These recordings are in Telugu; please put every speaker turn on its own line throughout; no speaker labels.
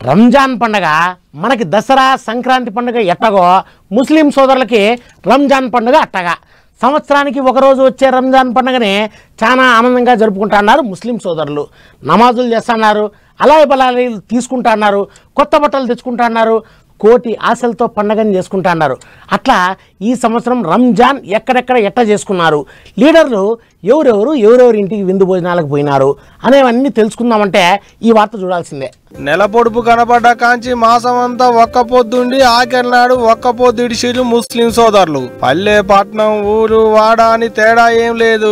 రంజాన్ పండుగ మనకి దసరా సంక్రాంతి పండుగ ఎట్టగో ముస్లిం సోదరులకి రంజాన్ పండుగ అట్టగా సంవత్సరానికి ఒకరోజు వచ్చే రంజాన్ పండుగని చాలా ఆనందంగా జరుపుకుంటున్నారు ముస్లిం సోదరులు. నమాజులు చేస్తున్నారు, అలాయి బలాలి తీసుకుంటున్నారు, కొత్త బట్టలు తెచ్చుకుంటున్నారు, కోటి ఆశలతో పండుగని చేసుకుంటున్నారు. అట్లా ఈ సంవత్సరం రంజాన్ ఎక్కడెక్కడ ఎట్ట చేసుకున్నారు, లీడర్లు ఎవరెవరి ఇంటికి విందు భోజనాలకు పోయినారు అనేవన్నీ తెలుసుకుందామంటే ఈ వార్త చూడాల్సిందే.
నెల పొడుపు కనబడ్డ కాంచి మాసం అంతా ఒక్క పొద్దుండి ఆఖరి నాడు ఒక్క పొద్దు ఇడిసిరు ముస్లిం సోదరులు. పల్లె పట్నం ఊరు వాడ అని తేడా ఏం లేదు,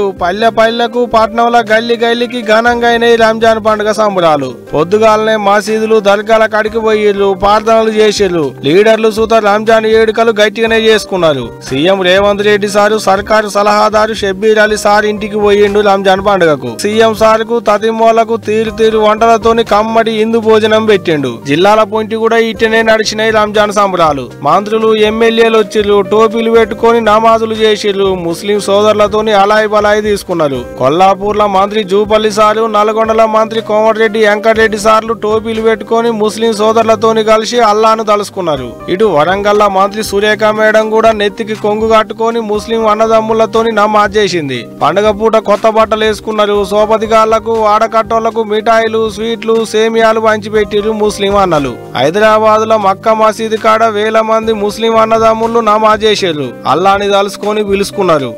పల్లెకు పట్నంలో గల్లికి ఘనంగా అయినాయి రంజాన్ పండుగ సంబరాలు. పొద్దుగాలనే మసీదులు దర్గాల కడికి పోయిర్రు, ప్రార్థనలు చేసిర్రు. లీడర్లు సూత రంజాన్ ఏడుకలు గట్టిగానే చేసుకున్నారు. సీఎం రేవంత్ రెడ్డి సారు సర్కారు సలహాదారు షబ్బీర్ అలీ సార్ ఇంటికి పోయిండు రంజాన్ పండుగకు. సీఎం సార్ కు తతిమోలకు తీరు వంటలతోని కమ్మడి ఇందు భోజనం పెట్టిండు. జిల్లాల పొంటి కూడా ఇట్టనే నడిచినాయి రంజాన్ సంబరాలు. మంత్రులు ఎమ్మెల్యేలు వచ్చిర్రు, టోపీలు పెట్టుకుని నమాజులు చేసిర్రు. ముస్లిం సోదరులతోని అలాయి బలాయి తీసుకున్నారు. కొల్లాపూర్ లో మంత్రి జూపల్లి సారు, నల్గొండల మంత్రి కోమటిరెడ్డి వెంకటరెడ్డి సార్లు టోపీలు పెట్టుకుని ముస్లిం సోదరులతోని కలిసి అల్లాను తలుసుకున్నారు. ఇటు వరంగల్ మంత్రి సురేఖ మేడం కూడా నెత్తికి కొంగు కట్టుకొని ముస్లిం అన్నదమ్ములతోని నమాజ్ చేసింది. పండుగ పూట కొత్త బట్టలు వేసుకున్నారు. సోపతిగాళ్లకు ఆడకట్టోళ్లకు మిఠాయిలు స్వీట్లు సేమియాలు పంచిపెట్టిరు ముస్లిం అన్నలు. హైదరాబాద్ లో మక్కా మసీదు కాడ వేల మంది ముస్లిం అన్నదమ్ములు నమాజ్ చేశారు. అల్లాని తలుసుకొని పిలుచుకున్నారు.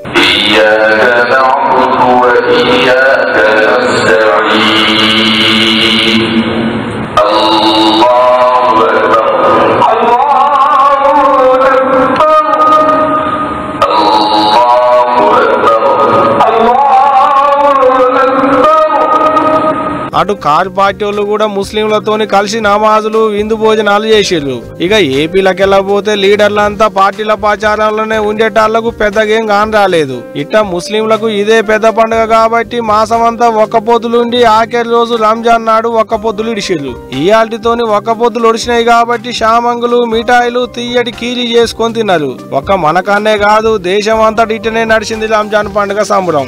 అటు కారు పార్టీ వాళ్ళు కూడా ముస్లింలతోని కలిసి నమాజులు విందు భోజనాలు చేసిర్రు. ఇక ఏపీలకెళ్ళబోతే లీడర్లంతా పార్టీల ప్రచారంలోనే ఉండేటాళ్లకు పెద్దగేం కాని రాలేదు. ఇట్లా ముస్లింలకు ఇదే పెద్ద పండుగ కాబట్టి మాసమంతా ఒక్క పొద్దులుండి ఆఖరి రోజు రంజాన్ నాడు ఒక్క పొద్దులు ఇడిసిర్రు. ఇయాల్టితోని ఒక్క పొద్దులు ఒడిచినాయి కాబట్టి షామంగులు మిఠాయిలు తీయటి కీరీ చేసుకొని తిన్నారు. ఒక్క మనకన్నే కాదు దేశం అంతా ఇట్టనే నడిచింది రంజాన్ పండుగ సంబరం.